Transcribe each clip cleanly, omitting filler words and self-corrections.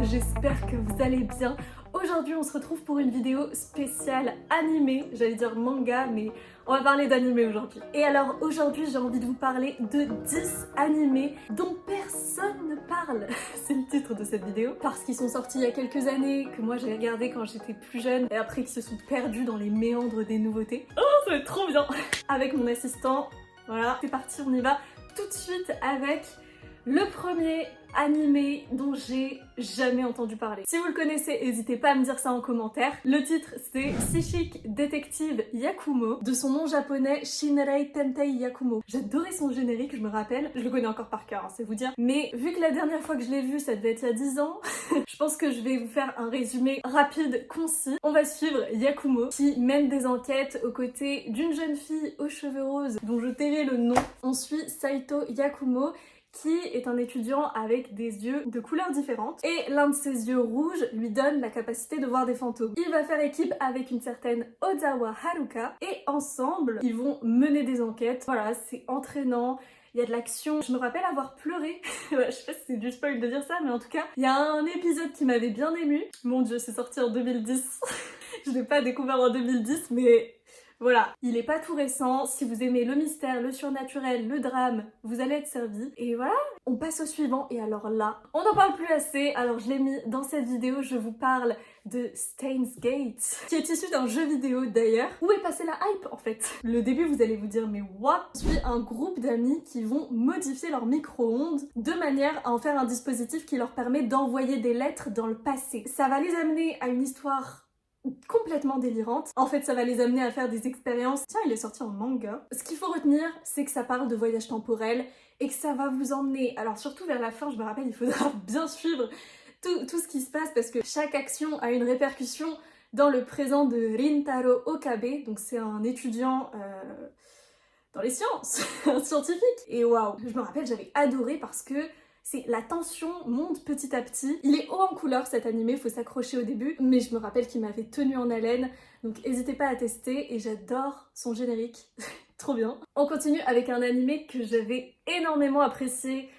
j'espère que vous allez bien. Aujourd'hui on se retrouve pour une vidéo spéciale animée, j'allais dire manga mais on va parler d'animé aujourd'hui. Et alors aujourd'hui j'ai envie de vous parler de 10 animés dont personne ne parle, c'est le titre de cette vidéo, parce qu'ils sont sortis il y a quelques années, que moi j'ai regardé quand j'étais plus jeune et après qu'ils se sont perdus dans les méandres des nouveautés. Oh ça va être trop bien. Avec mon assistant, voilà, c'est parti, on y va tout de suite avec le premier animé dont j'ai jamais entendu parler. Si vous le connaissez, n'hésitez pas à me dire ça en commentaire. Le titre c'est Psychic Detective Yakumo, de son nom japonais Shinrei Tentei Yakumo. J'adorais son générique, je me rappelle, je le connais encore par cœur, hein, c'est vous dire. Mais vu que la dernière fois que je l'ai vu, ça devait être il y a 10 ans, je pense que je vais vous faire un résumé rapide, concis. On va suivre Yakumo qui mène des enquêtes aux côtés d'une jeune fille aux cheveux roses dont je tairai le nom. On suit Saito Yakumo qui est un étudiant avec des yeux de couleurs différentes et l'un de ses yeux rouges lui donne la capacité de voir des fantômes. Il va faire équipe avec une certaine Ozawa Haruka et ensemble ils vont mener des enquêtes. Voilà, c'est entraînant. Il y a de l'action. Je me rappelle avoir pleuré. Je sais pas si c'est du spoil de dire ça, mais en tout cas, il y a un épisode qui m'avait bien émue. Mon dieu, c'est sorti en 2010. Je l'ai pas découvert en 2010, mais voilà, il est pas tout récent. Si vous aimez le mystère, le surnaturel, le drame, vous allez être servi. Et voilà, on passe au suivant. Et alors là, on n'en parle plus assez. Alors je l'ai mis dans cette vidéo, je vous parle de Steins Gate, qui est issu d'un jeu vidéo d'ailleurs. Où est passée la hype en fait? Le début, vous allez vous dire, mais what? Je suis un groupe d'amis qui vont modifier leur micro-ondes de manière à en faire un dispositif qui leur permet d'envoyer des lettres dans le passé. Ça va les amener à une histoire complètement délirante. En fait, ça va les amener à faire des expériences. Tiens, il est sorti en manga. Ce qu'il faut retenir, c'est que ça parle de voyage temporel et que ça va vous emmener, alors surtout vers la fin, je me rappelle, il faudra bien suivre tout ce qui se passe parce que chaque action a une répercussion dans le présent de Rintaro Okabe. Donc c'est un étudiant dans les sciences, un scientifique. Et waouh, je me rappelle, j'avais adoré parce que la tension monte petit à petit. Il est haut en couleur cet animé, faut s'accrocher au début, mais je me rappelle qu'il m'avait tenu en haleine, donc n'hésitez pas à tester et j'adore son générique, trop bien. On continue avec un animé que j'avais énormément apprécié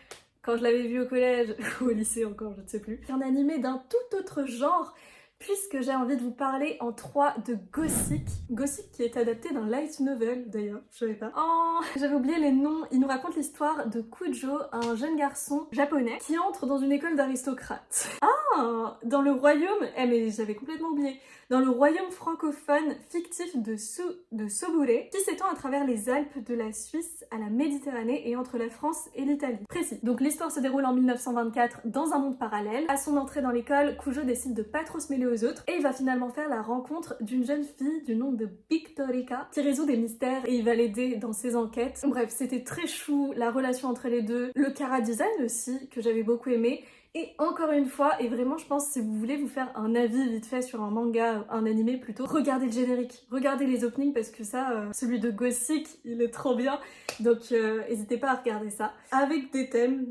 quand je l'avais vu au collège, ou au lycée encore, je ne sais plus. Un animé d'un tout autre genre, puisque j'ai envie de vous parler en 3 de Gothic. Gothic qui est adapté d'un light novel d'ailleurs, je savais pas. Oh, j'avais oublié les noms. Il nous raconte l'histoire de Kujo, un jeune garçon japonais qui entre dans une école d'aristocrates. Ah, dans le royaume, mais j'avais complètement oublié. Dans le royaume francophone fictif de Sobure, qui s'étend à travers les Alpes de la Suisse à la Méditerranée et entre la France et l'Italie. Précis. Donc l'histoire se déroule en 1924 dans un monde parallèle. À son entrée dans l'école, Kujo décide de pas trop se mêler aux autres et il va finalement faire la rencontre d'une jeune fille du nom de Victorica qui résout des mystères et il va l'aider dans ses enquêtes. Bref, c'était très chou, la relation entre les deux, le chara design aussi que j'avais beaucoup aimé. Et encore une fois, et vraiment je pense si vous voulez vous faire un avis vite fait sur un manga, un animé plutôt, regardez le générique, regardez les openings parce que ça, celui de Gothic, il est trop bien, donc n'hésitez pas à regarder ça. Avec des thèmes,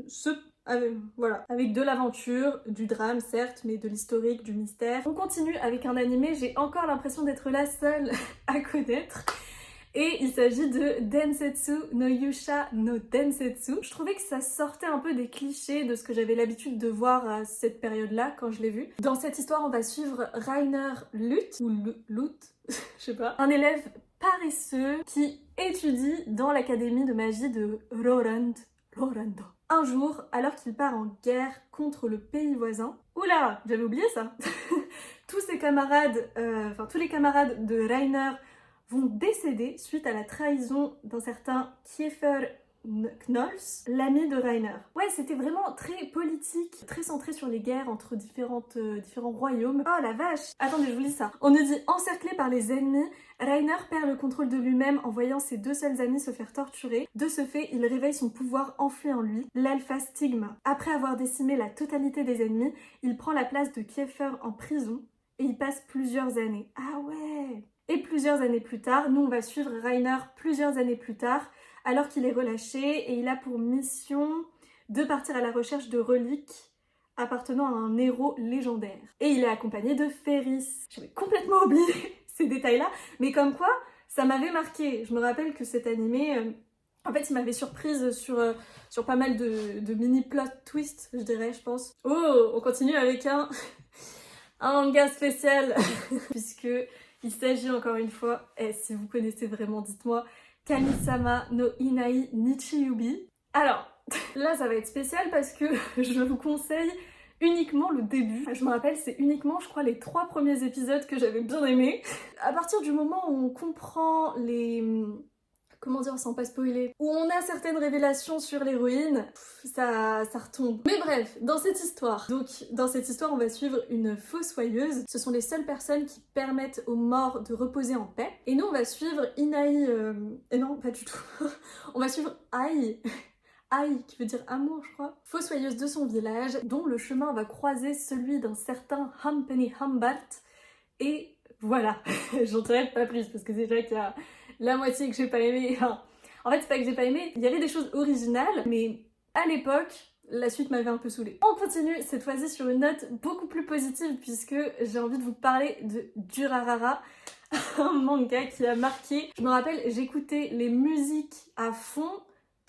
voilà, avec de l'aventure, du drame certes, mais de l'historique, du mystère. On continue avec un animé, j'ai encore l'impression d'être la seule à connaître. Et il s'agit de Densetsu no Yusha no Densetsu. Je trouvais que ça sortait un peu des clichés de ce que j'avais l'habitude de voir à cette période-là quand je l'ai vu. Dans cette histoire, on va suivre Rainer Luth, ou Luth, je sais pas, un élève paresseux qui étudie dans l'académie de magie de Rorando. Un jour, alors qu'il part en guerre contre le pays voisin, oula, j'avais oublié ça. Tous les camarades de Rainer vont décéder suite à la trahison d'un certain Kiefer Knowles, l'ami de Rainer. Ouais, c'était vraiment très politique, très centré sur les guerres entre différents royaumes. Oh la vache! Attendez, je vous lis ça. On nous dit, encerclé par les ennemis, Rainer perd le contrôle de lui-même en voyant ses 2 seuls amis se faire torturer. De ce fait, il réveille son pouvoir enfui en lui, l'Alpha Stigma. Après avoir décimé la totalité des ennemis, il prend la place de Kiefer en prison et y passe plusieurs années. Ah ouais! Et plusieurs années plus tard, nous on va suivre Rainer plusieurs années plus tard, alors qu'il est relâché et il a pour mission de partir à la recherche de reliques appartenant à un héros légendaire. Et il est accompagné de Ferris. J'avais complètement oublié ces détails-là, mais comme quoi, ça m'avait marqué. Je me rappelle que cet animé, En fait, il m'avait surprise sur pas mal de mini plot twists, je dirais, je pense. Oh, on continue avec un manga spécial, puisque il s'agit encore une fois, et si vous connaissez vraiment, dites-moi, Kamisama no Inai Nichiyubi. Alors, là ça va être spécial parce que je vous conseille uniquement le début. Je me rappelle, c'est uniquement, je crois, les 3 premiers épisodes que j'avais bien aimés. À partir du moment où on comprend les... Comment dire sans pas spoiler, où on a certaines révélations sur l'héroïne, ça retombe. Mais bref, dans cette histoire, on va suivre une fossoyeuse. Ce sont les seules personnes qui permettent aux morts de reposer en paix. Et nous, on va suivre Inai... Et non, pas du tout. On va suivre Ai. Ai, qui veut dire amour, je crois. Fossoyeuse de son village, dont le chemin va croiser celui d'un certain Hampeni Hambart. Et voilà, j'en dirai pas plus, parce que c'est déjà qu'il y a la moitié que j'ai pas aimé. Enfin, en fait, c'est pas que j'ai pas aimé, il y avait des choses originales, mais à l'époque, la suite m'avait un peu saoulée. On continue cette fois-ci sur une note beaucoup plus positive, puisque j'ai envie de vous parler de Durarara, un manga qui a marqué. Je me rappelle, j'écoutais les musiques à fond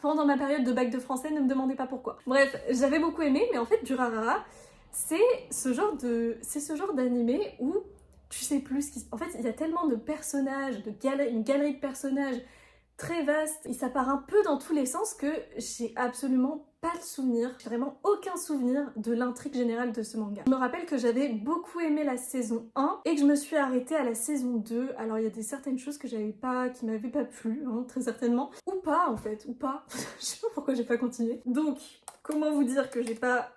pendant ma période de bac de français, ne me demandez pas pourquoi. Bref, j'avais beaucoup aimé, mais en fait, Durarara, c'est ce genre d'animé où tu sais plus ce qui se... En fait, il y a tellement de personnages, une galerie de personnages très vaste, et ça part un peu dans tous les sens que j'ai absolument pas le souvenir, vraiment aucun souvenir de l'intrigue générale de ce manga. Je me rappelle que j'avais beaucoup aimé la saison 1 et que je me suis arrêtée à la saison 2. Alors il y a certaines choses que qui m'avaient pas plu, hein, très certainement. Ou pas en fait, ou pas. Je sais pas pourquoi j'ai pas continué. Donc, comment vous dire que j'ai pas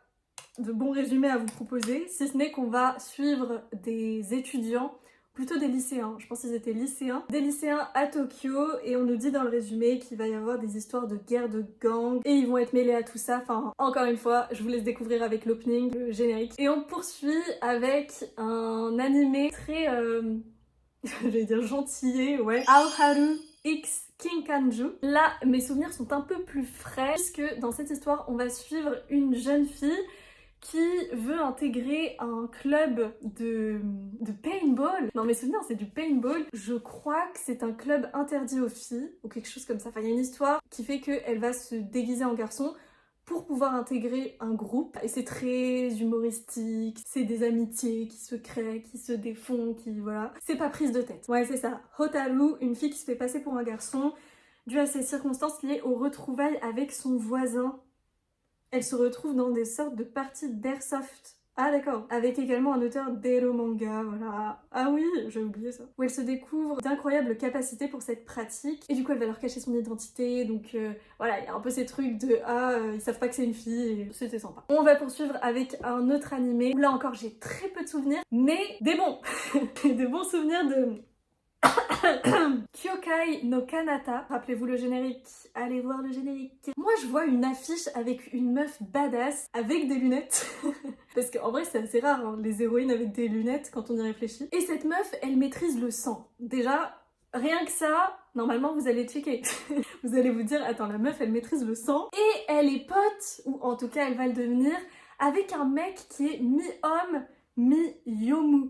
de bons résumés à vous proposer, si ce n'est qu'on va suivre des étudiants, plutôt des lycéens, je pense qu'ils étaient lycéens, des lycéens à Tokyo, et on nous dit dans le résumé qu'il va y avoir des histoires de guerre de gangs, et ils vont être mêlés à tout ça. Enfin, encore une fois, je vous laisse découvrir avec l'opening, le générique. Et on poursuit avec un animé très, j'allais dire gentillé, ouais, Aoharu X Kinkanju. Là, mes souvenirs sont un peu plus frais, puisque dans cette histoire, on va suivre une jeune fille qui veut intégrer un club de paintball. Non, mes souvenirs, c'est du paintball. Je crois que c'est un club interdit aux filles, ou quelque chose comme ça. Enfin, il y a une histoire qui fait qu'elle va se déguiser en garçon pour pouvoir intégrer un groupe. Et c'est très humoristique, c'est des amitiés qui se créent, qui se défont, qui... voilà. C'est pas prise de tête. Ouais, c'est ça. Hotaru, une fille qui se fait passer pour un garçon, dû à ces circonstances liées aux retrouvailles avec son voisin. Elle se retrouve dans des sortes de parties d'airsoft. Ah d'accord, avec également un auteur d'Hero Manga, voilà. Ah oui, j'ai oublié ça. Où elle se découvre d'incroyables capacités pour cette pratique, et du coup elle va leur cacher son identité, donc voilà, il y a un peu ces trucs de ils savent pas que c'est une fille, et c'était sympa. On va poursuivre avec un autre animé, où là encore j'ai très peu de souvenirs, mais des bons des bons souvenirs de... Kyokai no Kanata, rappelez-vous le générique, allez voir le générique. Moi je vois une affiche avec une meuf badass avec des lunettes, parce qu'en vrai c'est assez rare hein, les héroïnes avec des lunettes quand on y réfléchit. Et cette meuf elle maîtrise le sang. Déjà, rien que ça, normalement vous allez checker. Vous allez vous dire, attends la meuf elle maîtrise le sang, et elle est pote, ou en tout cas elle va le devenir, avec un mec qui est mi-homme, mi-yomu.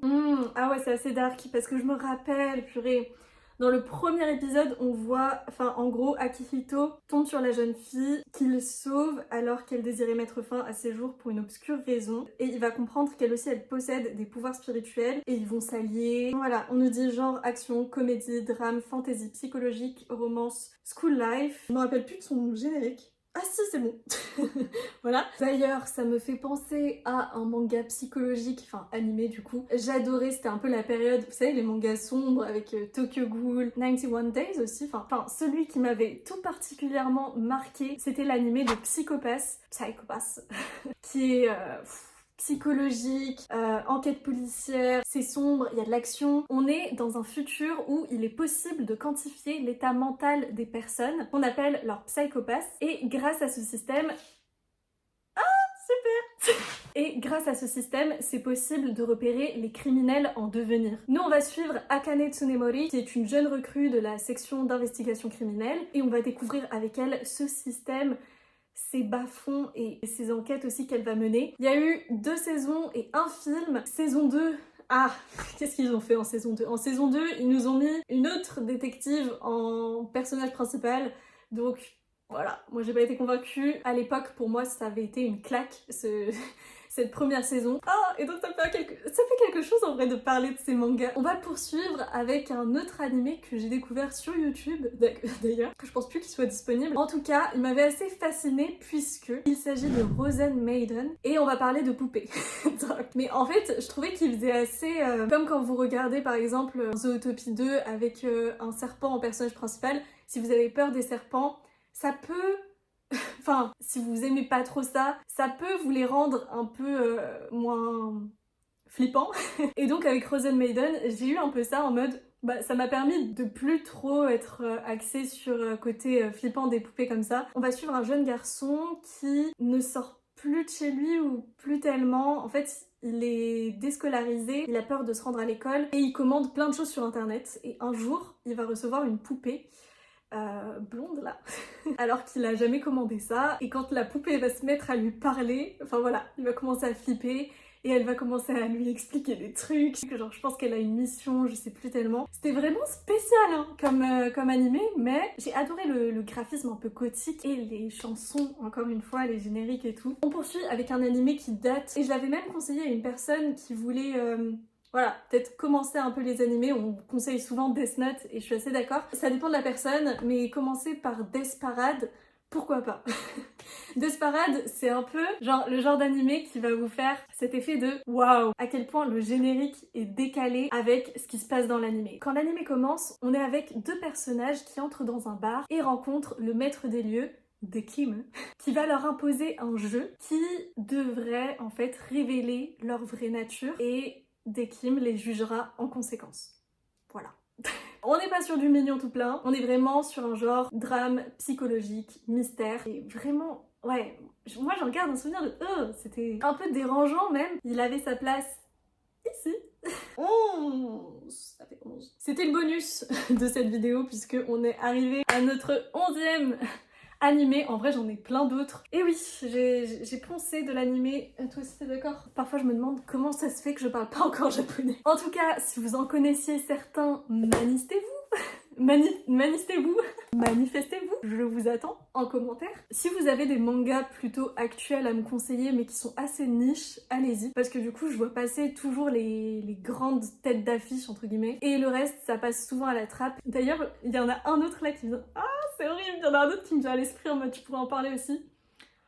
Ah ouais, c'est assez dark parce que je me rappelle, purée, dans le premier épisode, on voit, enfin en gros, Akihito tombe sur la jeune fille qu'il sauve alors qu'elle désirait mettre fin à ses jours pour une obscure raison. Et il va comprendre qu'elle aussi, elle possède des pouvoirs spirituels et ils vont s'allier. Voilà, on nous dit genre action, comédie, drame, fantasy, psychologique, romance, school life. Je me rappelle plus de son générique. Ah si, c'est bon. Voilà. D'ailleurs, ça me fait penser à un manga psychologique, enfin animé du coup. J'adorais, c'était un peu la période, vous savez, les mangas sombres avec Tokyo Ghoul, 91 Days aussi. Enfin, celui qui m'avait tout particulièrement marqué, c'était l'animé de Psychopass, qui est... psychologique, enquête policière, c'est sombre, il y a de l'action. On est dans un futur où il est possible de quantifier l'état mental des personnes, qu'on appelle leur psychopathes, et grâce à ce système... Super. Et grâce à ce système, c'est possible de repérer les criminels en devenir. Nous, on va suivre Akane Tsunemori, qui est une jeune recrue de la section d'investigation criminelle, et on va découvrir avec elle ce système, ses bas-fonds et ses enquêtes aussi qu'elle va mener. Il y a eu 2 saisons et un film. Saison 2... Ah, qu'est-ce qu'ils ont fait en saison 2 ? En saison 2, ils nous ont mis une autre détective en personnage principal. Donc voilà, moi j'ai pas été convaincue. À l'époque, pour moi, ça avait été une claque, cette première saison. Ah, et donc ça fait quelque chose en vrai de parler de ces mangas. On va poursuivre avec un autre animé que j'ai découvert sur YouTube, d'ailleurs, que je pense plus qu'il soit disponible. En tout cas, il m'avait assez fascinée puisque il s'agit de Frozen Maiden et on va parler de poupées. Mais en fait, je trouvais qu'il faisait assez... comme quand vous regardez par exemple Zootopie 2 avec un serpent en personnage principal, si vous avez peur des serpents, ça peut... Enfin, si vous aimez pas trop ça, ça peut vous les rendre un peu moins flippants. Et donc avec Frozen Maiden, j'ai eu un peu ça en mode... Bah, ça m'a permis de plus trop être axée sur côté flippant des poupées comme ça. On va suivre un jeune garçon qui ne sort plus de chez lui ou plus tellement. En fait, il est déscolarisé, il a peur de se rendre à l'école et il commande plein de choses sur internet. Et un jour, il va recevoir une poupée blonde là, alors qu'il a jamais commandé ça, et quand la poupée va se mettre à lui parler, enfin voilà, il va commencer à flipper, et elle va commencer à lui expliquer des trucs, genre je pense qu'elle a une mission, je sais plus tellement. C'était vraiment spécial hein, comme animé, mais j'ai adoré le graphisme un peu gothique, et les chansons, encore une fois, les génériques et tout. On poursuit avec un animé qui date, et je l'avais même conseillé à une personne qui voulait... Voilà, peut-être commencer un peu les animés, on conseille souvent Death Note et je suis assez d'accord. Ça dépend de la personne, mais commencer par Death Parade, pourquoi pas. Death Parade, c'est un peu genre le genre d'animé qui va vous faire cet effet de waouh, à quel point le générique est décalé avec ce qui se passe dans l'animé. Quand l'animé commence, on est avec deux personnages qui entrent dans un bar et rencontrent le maître des lieux, Dekim, qui va leur imposer un jeu qui devrait en fait révéler leur vraie nature et Dekim les jugera en conséquence. Voilà. On n'est pas sur du mignon tout plein, on est vraiment sur un genre drame psychologique, mystère, et vraiment, ouais, moi j'en garde un souvenir de c'était un peu dérangeant même. Il avait sa place ici. 11, ça fait 11. C'était le bonus de cette vidéo puisque on est arrivé à notre 11e animé. En vrai j'en ai plein d'autres. Et oui, j'ai poncé de l'animé. Toi aussi t'es d'accord? Parfois je me demande comment ça se fait que je parle pas encore japonais. En tout cas, si vous en connaissiez certains, manifestez-vous. Manifestez-vous, je vous attends en commentaire. Si vous avez des mangas plutôt actuels à me conseiller mais qui sont assez niches, allez-y. Parce que du coup je vois passer toujours les grandes têtes d'affiche entre guillemets. Et le reste ça passe souvent à la trappe. D'ailleurs il y en a un autre là qui vient... Ah c'est horrible, il y en a un autre qui me vient à l'esprit en mode tu pourrais en parler aussi.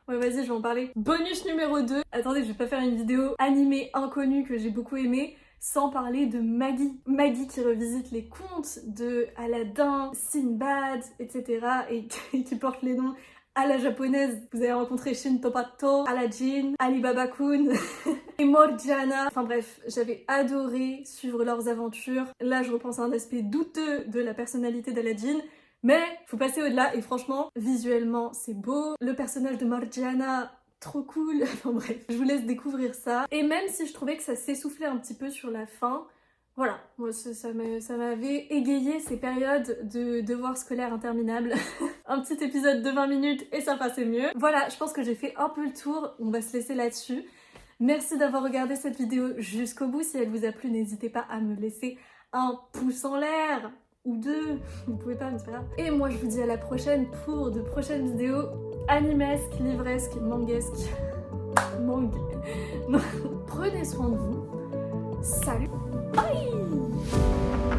Ouais vas-y je vais en parler. Bonus numéro 2. Attendez, je vais pas faire une vidéo animée inconnue que j'ai beaucoup aimée sans parler de Maggie. Maggie qui revisite les contes de Aladdin, Sinbad, etc. et qui porte les noms à la japonaise. Vous avez rencontré Shin Topato, Aladdin, Alibaba Kun et Morgiana. Enfin bref, j'avais adoré suivre leurs aventures. Là je repense à un aspect douteux de la personnalité d'Aladdin. Mais faut passer au-delà et franchement, visuellement c'est beau. Le personnage de Morgiana, trop cool. Enfin bref, je vous laisse découvrir ça. Et même si je trouvais que ça s'essoufflait un petit peu sur la fin, voilà, moi ça m'avait égayé ces périodes de devoirs scolaires interminables. Un petit épisode de 20 minutes et ça passait mieux. Voilà, je pense que j'ai fait un peu le tour, on va se laisser là-dessus. Merci d'avoir regardé cette vidéo jusqu'au bout. Si elle vous a plu, n'hésitez pas à me laisser un pouce en l'air. Ou deux, vous pouvez pas, mais c'est pas grave. Et moi je vous dis à la prochaine pour de prochaines vidéos animesques, livresques, manguesques. Prenez soin de vous. Salut. Bye.